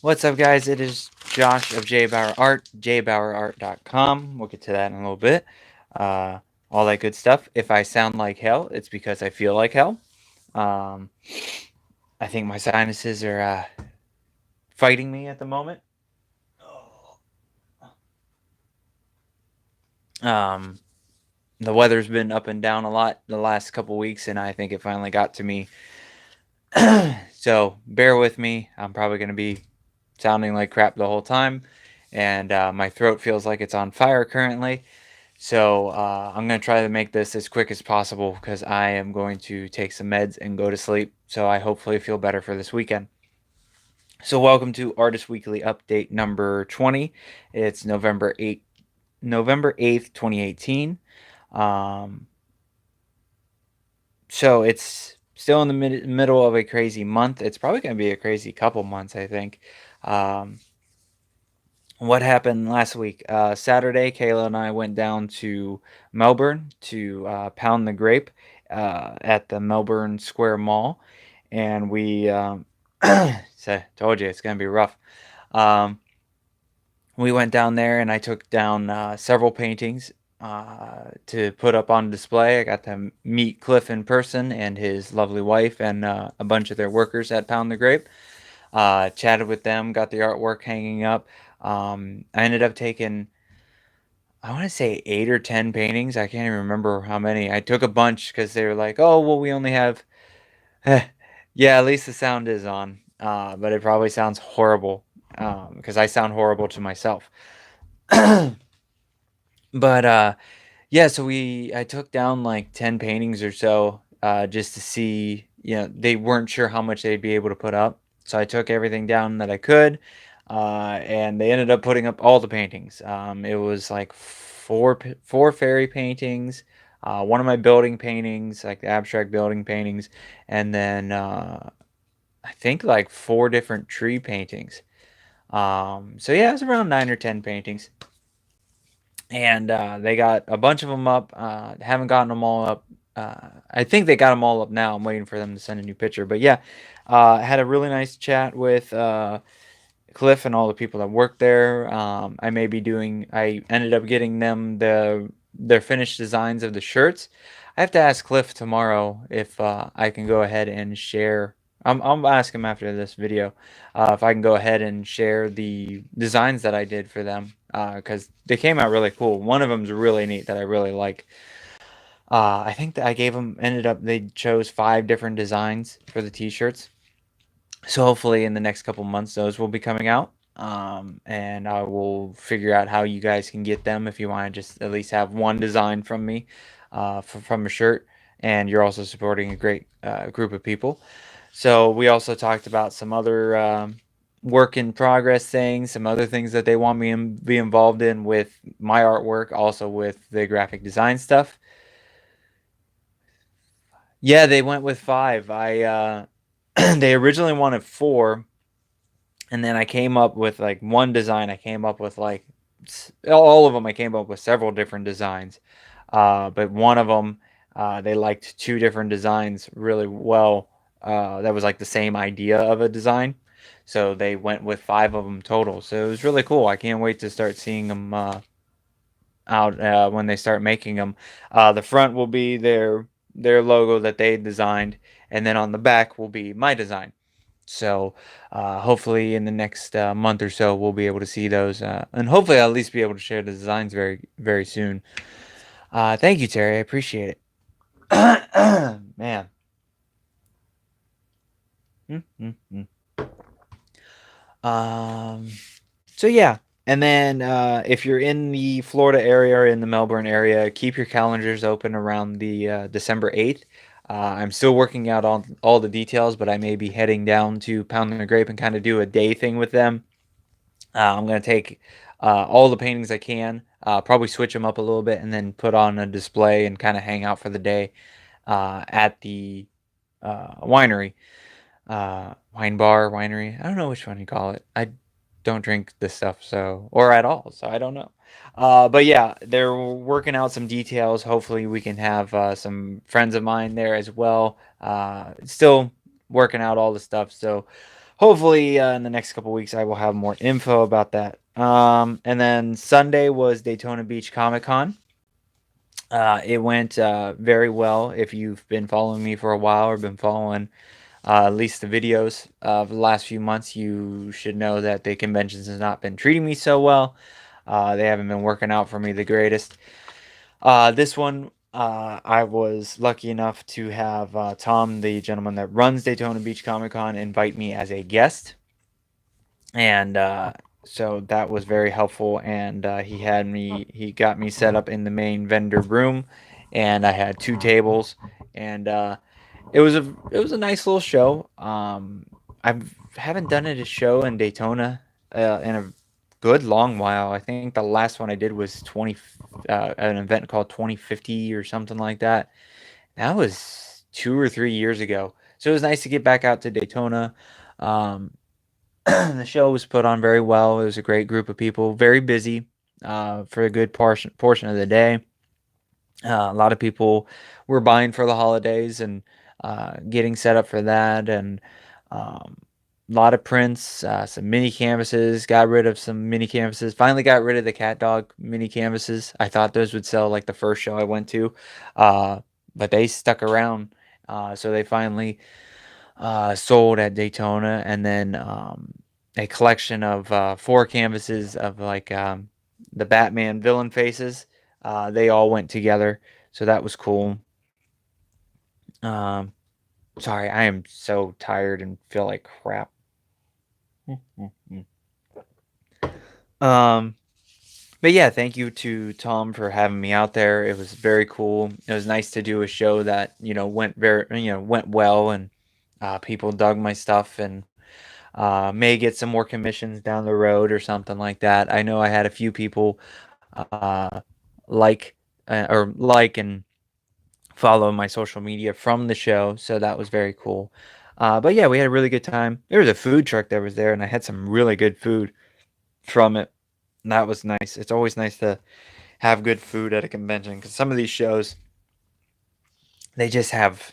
What's up, guys? It is Josh of J Bauer Art, jbowerart.com. We'll get to that in a little bit. Uh, all that good stuff. If I sound like hell, it's because I feel like hell. Um, I think my sinuses are fighting me at the moment. Um, the weather's been up and down a lot the last couple weeks, and I think it finally got to me. So bear with me. I'm probably going to be sounding like crap the whole time, and my throat feels like it's on fire currently. So I'm going to try to make this as quick as possible because I am going to take some meds and go to sleep. So I hopefully feel better for this weekend. So welcome to Artist Weekly Update number 20. It's November 8th, 2018. Um, so it's still in the middle of a crazy month. It's probably going to be a crazy couple months, I think. Um, what happened last week? Saturday, Kayla and I went down to Melbourne to pound the grape at the Melbourne Square Mall, and we told you it's gonna be rough. Um, we went down there, and I took down several paintings to put up on display. I got to meet Cliff in person and his lovely wife and a bunch of their workers at Pound the Grape. Chatted with them, got the artwork hanging up. I ended up taking, I want to say 8 or 10 paintings. I can't even remember how many. I took a bunch because they were like, oh, well, we only have, yeah, at least the sound is on. But it probably sounds horrible because I sound horrible to myself. But yeah, so I took down like 10 paintings or so just to see, they weren't sure how much they'd be able to put up. So I took everything down that I could, and they ended up putting up all the paintings. It was like four fairy paintings, one of my building paintings, like the abstract building paintings, and then I think like four different tree paintings. So yeah, it was around 9 or 10 paintings, and they got a bunch of them up. Haven't gotten them all up. I think they got them all up now. I'm waiting for them to send a new picture. But yeah, had a really nice chat with Cliff and all the people that work there. I may be doing. I ended up getting them their finished designs of the shirts. I have to ask Cliff tomorrow if I can go ahead and share. I'll ask him after this video if I can go ahead and share the designs that I did for them because they came out really cool. One of them's really neat that I really like. I think that I gave them. Ended up they chose 5 different designs for the t-shirts. So hopefully in the next couple months those will be coming out. And I will figure out how you guys can get them if you want to just at least have one design from me from a shirt. And you're also supporting a great group of people. So we also talked about some other work in progress things, some other things that they want me to be involved in with my artwork, also with the graphic design stuff. Yeah, they went with 5. They originally wanted 4, and then I came up with like one design. I came up with like all of them. I came up with several different designs, but one of them they liked 2 different designs really well. That was like the same idea of a design, so they went with 5 of them total. So it was really cool. I can't wait to start seeing them out when they start making them. The front will be their logo that they designed, and then on the back will be my design. So hopefully in the next month or so, we'll be able to see those, and hopefully I'll at least be able to share the designs very, very soon. Thank you, Terry. I appreciate it. Man. Mm-hmm. Um. So yeah, and then if you're in the Florida area or in the Melbourne area, keep your calendars open around the December 8th. I'm still working out on all the details, but I may be heading down to Pound the Grape and kind of do a day thing with them. I'm going to take all the paintings I can, probably switch them up a little bit, and then put on a display and kind of hang out for the day at the winery. Wine bar, winery. I don't know which one you call it. I don't drink this stuff, so, or at all, so I don't know. But yeah, they're working out some details. Hopefully, we can have some friends of mine there as well. Still working out all the stuff, so hopefully in the next couple weeks I will have more info about that. And then Sunday was Daytona Beach Comic Con. It went very well. If you've been following me for a while or been following at least the videos of the last few months, you should know that the conventions has not been treating me so well. They haven't been working out for me the greatest. This one, I was lucky enough to have Tom, the gentleman that runs Daytona Beach Comic Con, invite me as a guest, and so that was very helpful. And he got me set up in the main vendor room, and I had two tables, and it was a nice little show. I haven't done it a show in Daytona in a good long while. I think the last one I did was an event called 2050 or something like that. That was 2 or 3 years ago. So it was nice to get back out to Daytona. Um, the show was put on very well. It was a great group of people, very busy for a good portion of the day. A lot of people were buying for the holidays and getting set up for that, and um, a lot of prints, some mini canvases. Got rid of some mini canvases. Finally, got rid of the cat dog mini canvases. I thought those would sell like the first show I went to, uh, but they stuck around. So they finally sold at Daytona, and then a collection of four canvases of the Batman villain faces. They all went together, so that was cool. Um, Sorry, I am so tired and feel like crap. um, but yeah, thank you to Tom for having me out there. It was very cool. It was nice to do a show that went well, and people dug my stuff, and may get some more commissions down the road or something like that. I know I had a few people uh, like like and follow my social media from the show, so that was very cool. But yeah, we had a really good time. There was a food truck that was there, and I had some really good food from it. And that was nice. It's always nice to have good food at a convention because some of these shows they just have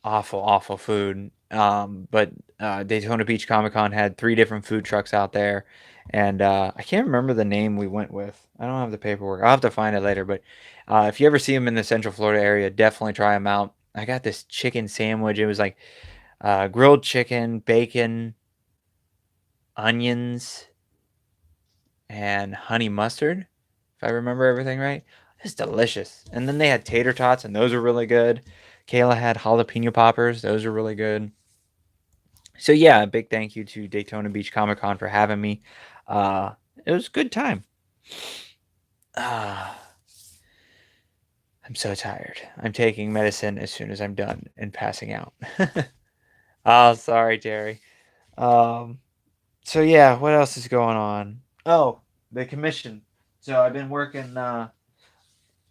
awful food. But Daytona Beach Comic Con had three different food trucks out there, and I can't remember the name we went with. I don't have the paperwork. I'll have to find it later. But if you ever see them in the Central Florida area, definitely try them out. I got this chicken sandwich. It was like grilled chicken, bacon, onions, and honey mustard, if I remember everything right. It's delicious. And then they had tater tots, and those were really good. Kayla had jalapeno poppers. Those were really good. So yeah, a big thank you to Daytona Beach Comic Con for having me. It was a good time. Ah, I'm so tired. I'm taking medicine as soon as I'm done and passing out. Oh, sorry, Terry. Um, so yeah, what else is going on? Oh, the commission. So I've been working.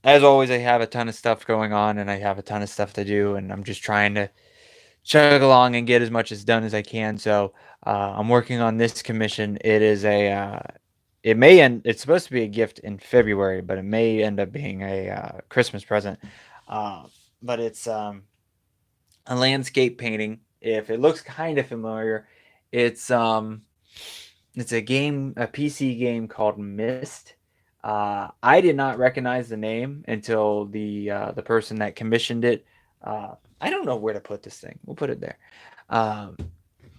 As always, I have a ton of stuff going on, and I have a ton of stuff to do, and I'm just trying to chug along and get as much as done as I can. So I'm working on this commission. It may end. It's supposed to be a gift in February, but it may end up being a Christmas present. Uh, but it's a landscape painting. If it looks kind of familiar, it's um, it's a PC game called Myst. I did not recognize the name until the person that commissioned it. I don't know where to put this thing. We'll put it there. Um,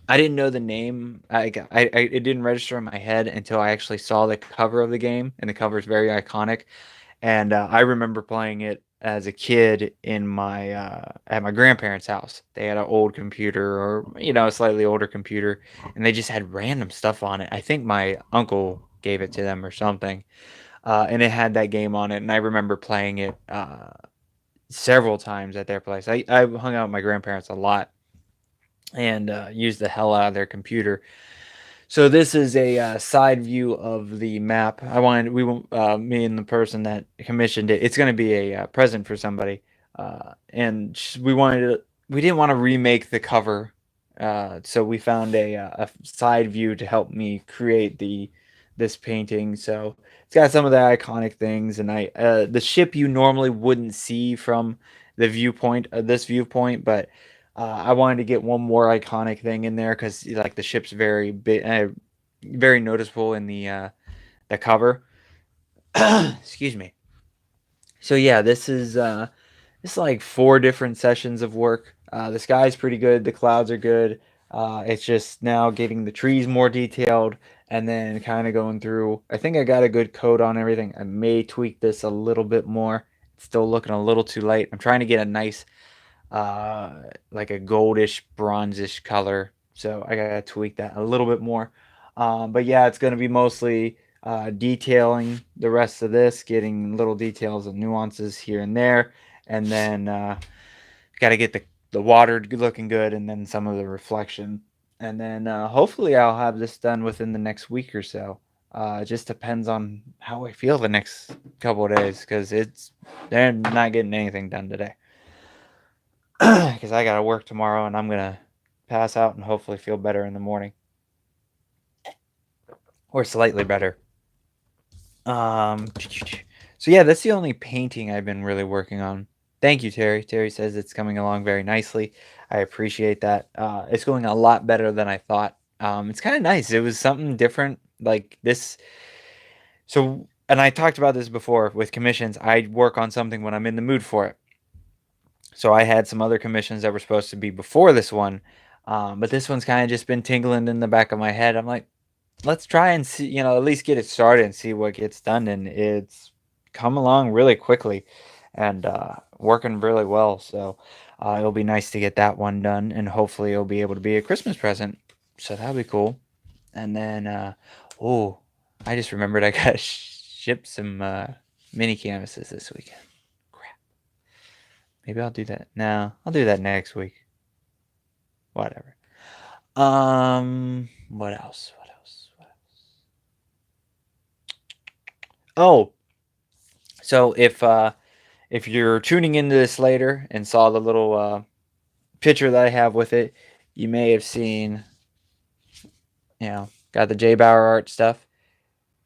I didn't know the name. It didn't register in my head until I actually saw the cover of the game, and the cover is very iconic. And I remember playing it as a kid in my at my grandparents' house. They had an old computer, or a slightly older computer, and they just had random stuff on it. I think my uncle gave it to them or something, and it had that game on it. And I remember playing it several times at their place. I hung out with my grandparents a lot and used the hell out of their computer. So this is a side view of the map. Me and the person that commissioned it. It's going to be a present for somebody, and we didn't want to remake the cover, so we found a side view to help me create this painting. So it's got some of the iconic things, and the ship you normally wouldn't see from the viewpoint of this viewpoint, but I wanted to get one more iconic thing in there because like the ship's very big, very noticeable in the cover. Excuse me. So yeah, this is like four different sessions of work. The sky's pretty good. The clouds are good. It's just now getting the trees more detailed and then kind of going through. I think I got a good coat on everything. I may tweak this a little bit more. It's still looking a little too light. I'm trying to get a nice, like a goldish, bronzish color. So I gotta tweak that a little bit more. But yeah, it's gonna be mostly detailing the rest of this, getting little details and nuances here and there, and then got to get the water looking good, and then some of the reflection, and then hopefully I'll have this done within the next week or so. It just depends on how I feel the next couple of days, because they're not getting anything done today, because I got to work tomorrow, and I'm gonna pass out and hopefully feel better in the morning, or slightly better. So yeah, that's the only painting I've been really working on. Thank you, Terry. Terry says it's coming along very nicely. I appreciate that. It's going a lot better than I thought. It's kind of nice. It was something different, like this. So, and I talked about this before with commissions. I work on something when I'm in the mood for it. So I had some other commissions that were supposed to be before this one, but this one's kind of just been tingling in the back of my head. I'm like, let's try and see, at least get it started and see what gets done. And it's come along really quickly and working really well. So it'll be nice to get that one done, and hopefully it'll be able to be a Christmas present. So that'll be cool. And then, oh, I just remembered I got to ship some mini canvases this weekend. Crap. Maybe I'll do that. No, I'll do that next week. Whatever. What else? What else? What else? Oh, so if you're tuning into this later and saw the little picture that I have with it, you may have seen, got the J Bauer art stuff.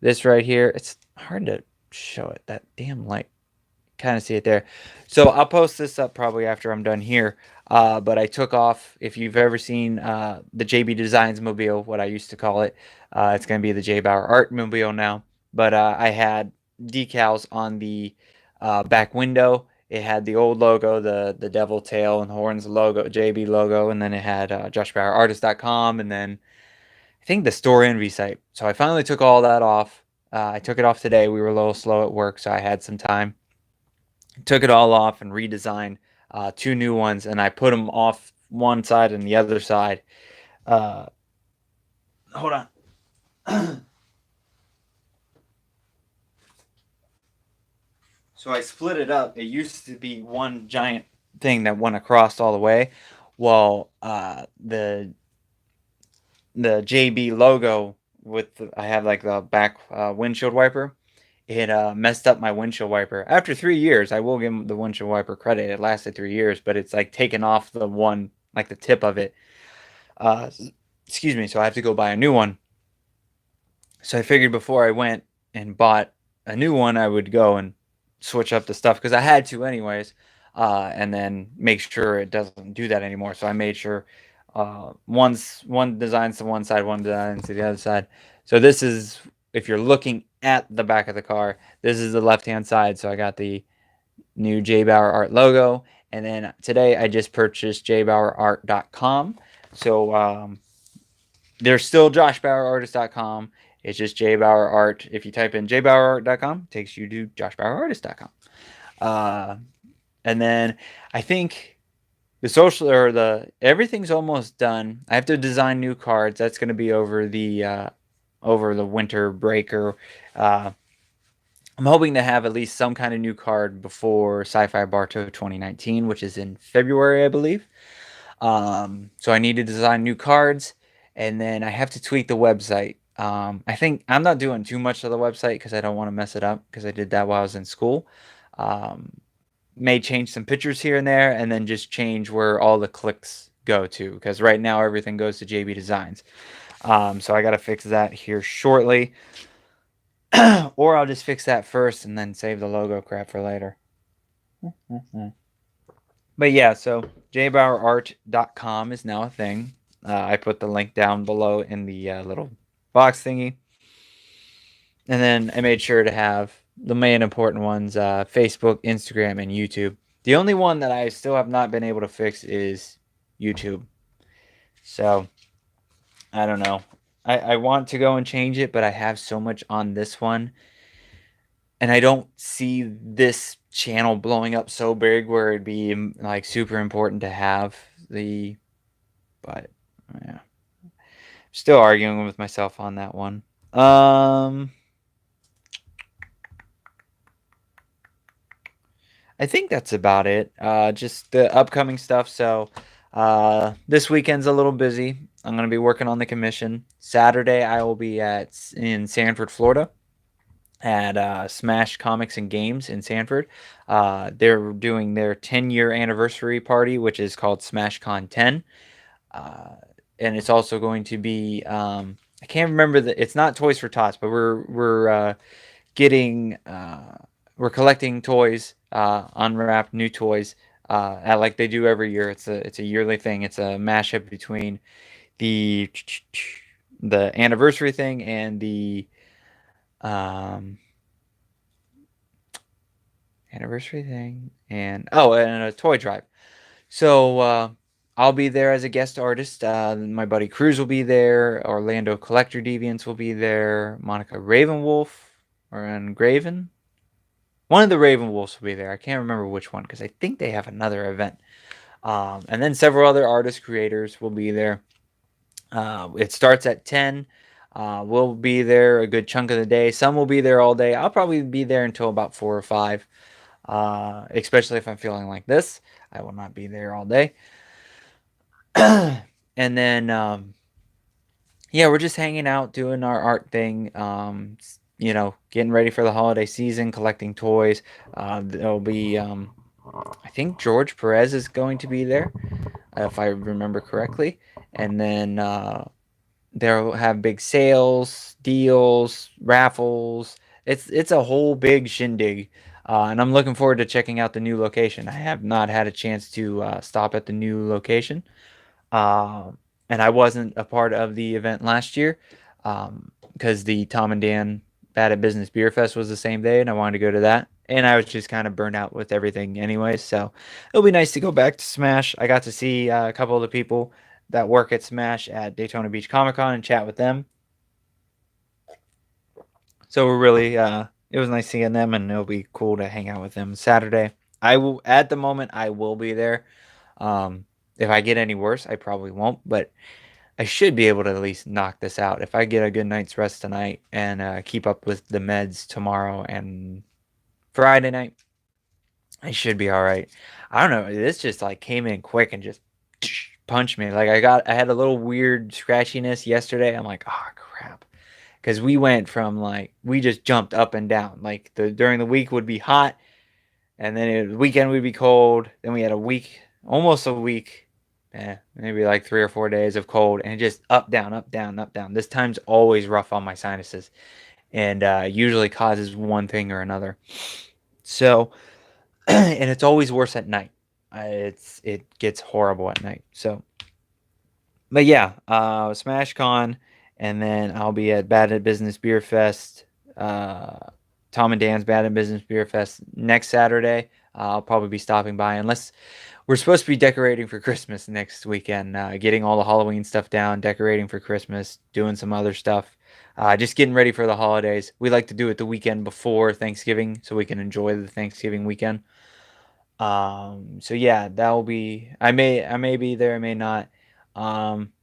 This right here, it's hard to show it. That damn light. Kind of see it there. So I'll post this up probably after I'm done here. But I took off, if you've ever seen the JB Designs Mobile, what I used to call it, it's going to be the J Bauer Art Mobile now. But I had decals on the back window. It had the old logo, the devil tail and horns logo, JB logo, and then it had joshbauerartist.com, and then I think the Store Envy site. So I finally took all that off. I took it off today. We were a little slow at work, so I had some time. Took it all off and redesigned two new ones, and I put them off one side and the other side. Uh, Hold on. So I split it up. It used to be one giant thing that went across all the way. Well, the JB logo I have like the back windshield wiper. It messed up my windshield wiper. After 3 years, I will give the windshield wiper credit. It lasted 3 years, but it's like taken off the one, like the tip of it. Uh, Excuse me. So I have to go buy a new one. So I figured before I went and bought a new one, I would go and switch up the stuff because I had to anyways, and then make sure it doesn't do that anymore. So I made sure one designs to one side, one designs to the other side. So this is, if you're looking at the back of the car, this is the left-hand side. So I got the new J Bauer Art logo, and then today I just purchased jbauerart.com. So there's still joshbauerartist.com. It's just jbauerart. If you type in jbauerart.com, it takes you to joshbauerartist.com. And then I think the social, or the everything's almost done. I have to design new cards. That's going to be over the winter break. Or I'm hoping to have at least some kind of new card before Sci-Fi Bartow 2019, which is in February, I believe. So I need to design new cards, and then I have to tweak the website. I think I'm not doing too much of the website because I don't want to mess it up, because I did that while I was in school. Um, may change some pictures here and there, and then just change where all the clicks go to, because right now everything goes to JB Designs. So I got to fix that here shortly. Or I'll just fix that first and then save the logo crap for later. But yeah, so jbowerart.com is now a thing. I put the link down below in the little box thingy. And then I made sure to have the main important ones, Facebook, Instagram, and YouTube. The only one that I still have not been able to fix is YouTube. So I don't know. I want to go and change it, but I have so much on this one. And I don't see this channel blowing up so big where it'd be like super important to have the. But yeah, still arguing with myself on that one. I think that's about it. Just the upcoming stuff. So, this weekend's a little busy. I'm gonna be working on the commission. Saturday, I will be at in Sanford, Florida, at Smash Comics and Games in Sanford. They're doing their 10-year anniversary party, which is called SmashCon 10. Uh, and it's also going to be I can't remember the. It's not Toys for Tots, but we're getting we're collecting toys, unwrapped new toys, at like they do every year. It's a yearly thing. It's a mashup between the the anniversary thing and the um, anniversary thing and a toy drive. So I'll be there as a guest artist. My buddy Cruz will be there. Orlando Collector Deviants will be there. Monica Ravenwolf or Graven. One of the Ravenwolves will be there. I can't remember which one because I think they have another event. And then several other artist creators will be there. It starts at 10. We'll be there a good chunk of the day. Some will be there all day. I'll probably be there until about 4 or 5, especially if I'm feeling like this. I will not be there all day. And then, yeah, we're just hanging out, doing our art thing. Getting ready for the holiday season, collecting toys. There'll be, I think George Perez is going to be there, if I remember correctly. And then they'll have big sales, deals, raffles. It's a whole big shindig. And I'm looking forward to checking out the new location. I have not had a chance to stop at the new location. Um, and I wasn't a part of the event last year because the Tom and Dan Bad at Business Beer Fest was the same day, and I wanted to go to that. And I was just kind of burnt out with everything anyway, so it'll be nice to go back to Smash. I got to see a couple of the people that work at Smash at Daytona Beach Comic Con and chat with them. So we're really, it was nice seeing them, and it'll be cool to hang out with them Saturday. I will, at the moment, I will be there. Um, if I get any worse, I probably won't, but I should be able to at least knock this out. If I get a good night's rest tonight and keep up with the meds tomorrow and Friday night, I should be all right. I don't know. This just like came in quick and just punched me. Like I had a little weird scratchiness yesterday. I'm like, oh crap, because we went from like we just jumped up and down. Like the during the week would be hot, and then the weekend would be cold. Then we had a week, almost a week, maybe like 3 or 4 days of cold, and just up, down, up, down, up, down. This time's always rough on my sinuses, and usually causes one thing or another. So, and it's always worse at night. It gets horrible at night. So, but yeah, SmashCon, and then I'll be at Bad at Business Beer Fest. Uh, Tom and Dan's Bad at Business Beer Fest next Saturday. I'll probably be stopping by unless we're supposed to be decorating for Christmas next weekend. Getting all the Halloween stuff down, decorating for Christmas, doing some other stuff. Just getting ready for the holidays. We like to do it the weekend before Thanksgiving so we can enjoy the Thanksgiving weekend. So yeah, that will be. I may be there, I may not. Um,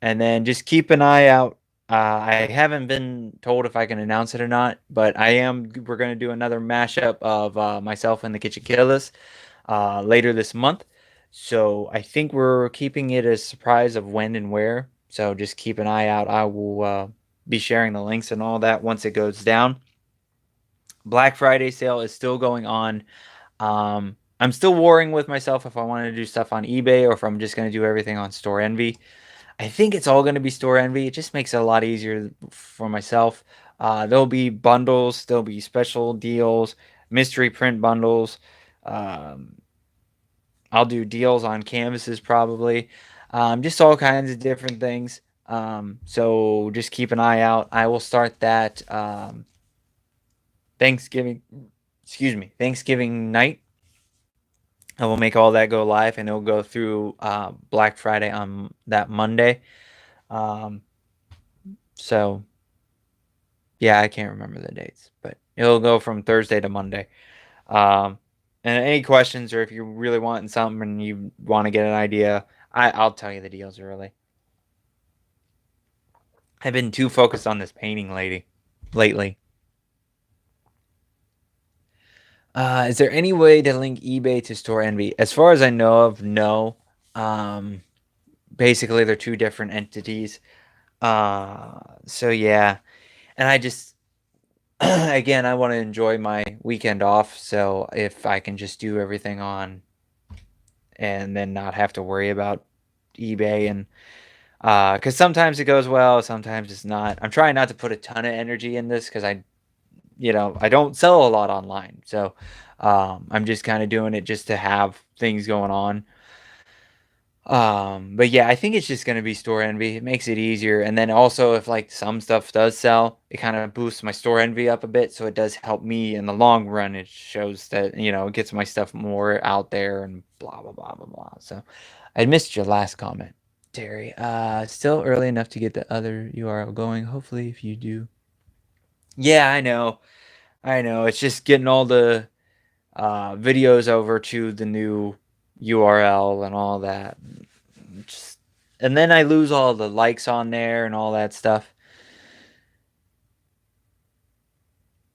and then just keep an eye out. I haven't been told if I can announce it or not, but I am. We're gonna do another mashup of myself and the Kitchen Killers later this month. So I think we're keeping it a surprise of when and where. So just keep an eye out. I will be sharing the links and all that once it goes down. Black Friday sale is still going on. I'm still warring with myself if I want to do stuff on eBay or if I'm just going to do everything on Store Envy. I think it's all going to be Store Envy. It just makes it a lot easier for myself. There'll be bundles, there'll be special deals, mystery print bundles, um, I'll do deals on canvases probably. Just all kinds of different things. So just keep an eye out. I will start that Thanksgiving, excuse me, Thanksgiving night. I will make all that go live, and it'll go through Black Friday on that Monday. Um, so yeah, I can't remember the dates, but it'll go from Thursday to Monday. Um, and any questions, or if you're really wanting something and you want to get an idea, I'll tell you the deals early. I've been too focused on this painting lately. Is there any way to link eBay to Store Envy? As far as I know of, no. Um, Basically, they're two different entities. So yeah, and I just again, I want to enjoy my weekend off. So if I can just do everything on and then not have to worry about eBay and because sometimes it goes well, sometimes it's not. I'm trying not to put a ton of energy in this because I don't sell a lot online, so I'm just kind of doing it just to have things going on. But yeah, I think it's just gonna be store envy. It makes it easier, and then also if like some stuff does sell, it kind of boosts my store envy up a bit, so it does help me in the long run. It shows that it gets my stuff more out there and blah blah blah blah blah. So I missed your last comment, Terry. Still early enough to get the other URL going. Hopefully, if you do. Yeah, I know. I know. It's just getting all the videos over to the new URL and all that. Just, and then I lose all the likes on there and all that stuff.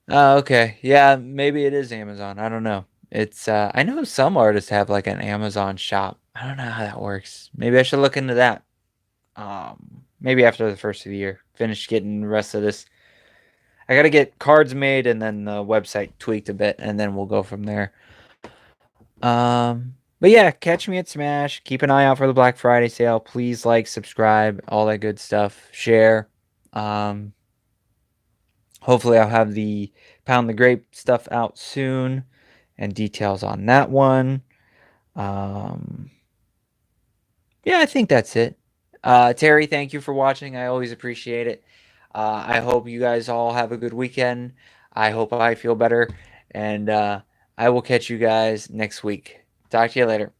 Oh, okay. Yeah, maybe it is Amazon. I don't know. It's I know some artists have like an Amazon shop. I don't know how that works. Maybe I should look into that. Maybe after the first of the year. Finish getting the rest of this. I gotta get cards made and then the website tweaked a bit, and then we'll go from there. But yeah, catch me at Smash. Keep an eye out for the Black Friday sale. Please like, subscribe, all that good stuff. Share. Um, Hopefully I'll have the Pound the Grape stuff out soon and details on that one. Um, yeah, I think that's it. Terry, thank you for watching. I always appreciate it. I hope you guys all have a good weekend. I hope I feel better. And I will catch you guys next week. Talk to you later.